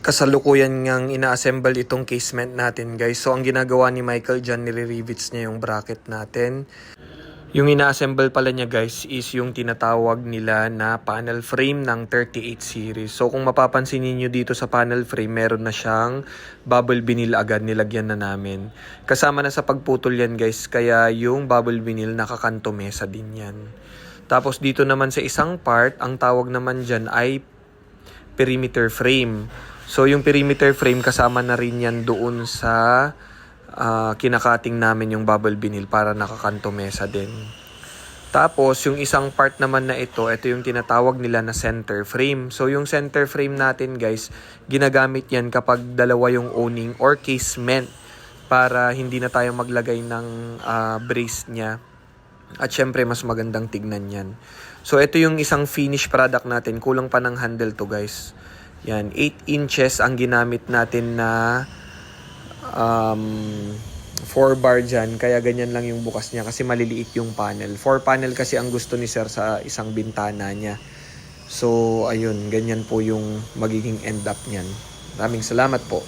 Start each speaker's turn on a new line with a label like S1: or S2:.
S1: Kasalukuyan ngang ina-assemble itong casement natin guys. So ang ginagawa ni Michael dyan, nire-rivets niya yung bracket natin. Yung ina-assemble pala niya guys is yung tinatawag nila na panel frame ng 38 series. So kung mapapansin niyo dito sa panel frame, meron na siyang bubble vinyl agad, nilagyan na namin. Kasama na sa pagputol yan guys, kaya yung bubble vinyl nakakanto mesa din yan. Tapos dito naman sa isang part, ang tawag naman dyan ay perimeter frame. So yung perimeter frame kasama na rin yan doon sa kinakating namin yung bubble vinyl para nakakanto mesa din. Tapos yung isang part naman na ito yung tinatawag nila na center frame. So yung center frame natin guys, ginagamit yan kapag dalawa yung owning or casement para hindi na tayo maglagay ng brace niya. At syempre mas magandang tignan yan. So ito yung isang finish product natin. Kulang pa ng handle to guys. Yan, 8 inches ang ginamit natin na 4 bar dyan. Kaya ganyan lang yung bukas niya kasi maliliit yung panel. 4 panel kasi ang gusto ni sir sa isang bintana niya. So ayun, ganyan po yung magiging end up niyan. Maraming salamat po.